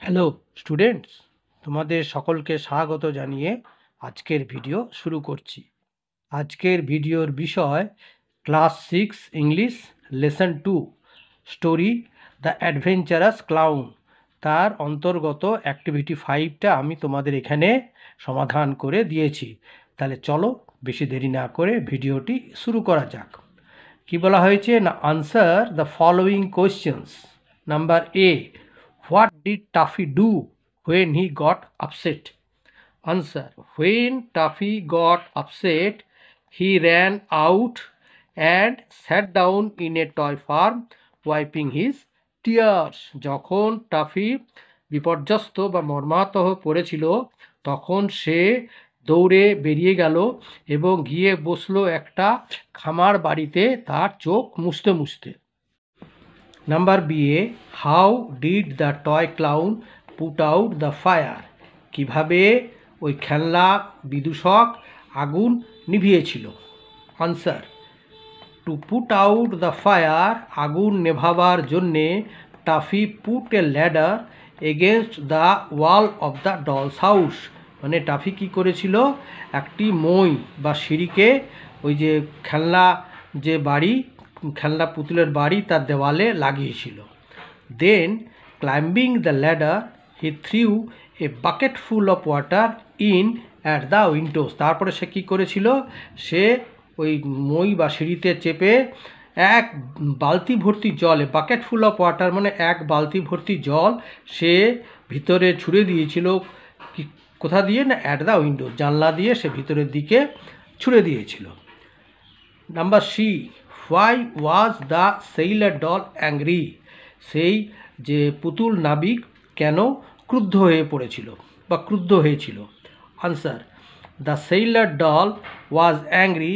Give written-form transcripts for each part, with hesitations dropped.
Hello students, তোমাদের সকলকে স্বাগত জানিয়ে আজকের ভিডিও শুরু করছি। আজকের ভিডিওর বিষয় class 6 English lesson 2 story the adventurous clown. তার অন্তর্গত অ্যাক্টিভিটি 5টা আমি তোমাদের এখানে সমাধান করে দিয়েছি। তাহলে চলো বেশি দেরি না করে ভিডিওটি শুরু করা যাক। কি বলা হয়েছে না, answer the following questions. Number A, what did Tuffy do when he got upset? Answer: when Tuffy got upset, he ran out and sat down in a toy farm, wiping his tears. যখন toffee বিপর্যস্ত বা মর্মাহত হয়ে পড়েছিল, তখন সে দৌড়ে বেরিয়ে গেল এবং গিয়ে বসলো একটা খামার বাড়িতে তার চোখ মুছতে মুছতে। Number B A, how did the toy clown put out the fire? কীভাবে ওই খেলনা বিদূষক আগুন নিভিয়েছিল? Answer: to put out the fire, আগুন নেভাবার জন্যে Taffy put a ladder against the wall of the dolls house. মানে টাফি কী করেছিল, একটি মই বা সিঁড়িকে ওই যে খেলনা যে বাড়ি, খেলনা পুতুলের বাড়ি তার দেওয়ালে লাগিয়েছিল। Then climbing the ladder he threw a bucket full of water in at the windows. তারপরে সে কী করেছিল, সে ওই মই বা সিঁড়িতে চেপে এক বালতি ভর্তি জল, বাকেট ফুল অফ ওয়াটার মানে এক বালতি ভর্তি জল সে ভিতরে ছুঁড়ে দিয়েছিল। কোথা দিয়ে না, অ্যাট দ্য উইন্ডোজ, জানলা দিয়ে সে ভিতরের দিকে ছুঁড়ে দিয়েছিল। Number C, why was the sailor doll angry? সেই যে পুতুল নাবিক কেন ক্রুদ্ধ হয়ে পড়েছিল বা ক্রুদ্ধ হয়েছিল? Answer: the sailor doll was angry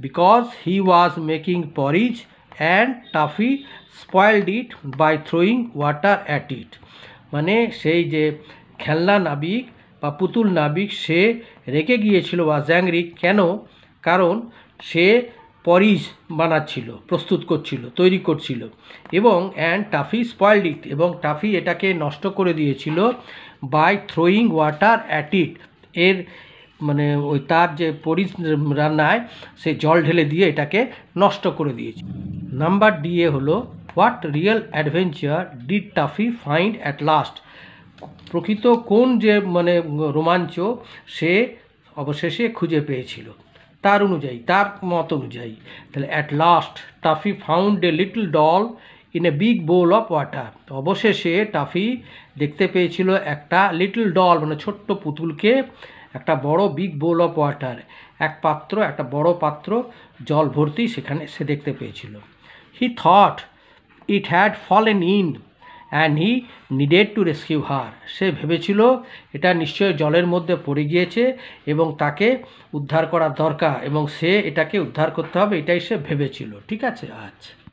because he was making porridge and Taffy spoiled it by throwing water at it. মানে সেই যে খেলনা নাবিক বা পুতুল নাবিক সে রেগে গিয়েছিল, ওয়াজ অ্যাংরি কেন? কারণ সে পরিজ বানাচ্ছিল, প্রস্তুত করছিল, তৈরি করছিল, এবং অ্যান্ড টাফি স্পয়েলড ইট, এবং টাফি এটাকে নষ্ট করে দিয়েছিল by throwing water at it, এর মানে ওই তার যে পরিজ রান্নায় সে জল ঢেলে দিয়ে এটাকে নষ্ট করে দিয়েছে। নাম্বার ডি এ হলো, what real adventure did toffee find at last? প্রকৃত কোন যে মানে রোমাঞ্চ সে অবশেষে খুঁজে পেয়েছিল তার অনুযায়ী, তার মত অনুযায়ী। তাহলে at last Taffy found a little doll in a big bowl of water. অবশেষে টাফি দেখতে পেয়েছিল একটা লিটল ডল মানে ছোট্ট পুতুলকে একটা বড় বিগ বোল অফ ওয়াটার, এক পাত্র, একটা বড় পাত্র জল ভর্তি সেখানে সে দেখতে পেয়েছিল। He thought it had fallen in and he needed to rescue her. সে ভেবেছিল এটা নিশ্চয়ই জলের মধ্যে পড়ে গিয়েছে এবং তাকে উদ্ধার করা দরকার, এবং সে এটাকে উদ্ধার করতে হবে, এটাই সে ভেবেছিল। ঠিক আছে, আচ্ছা।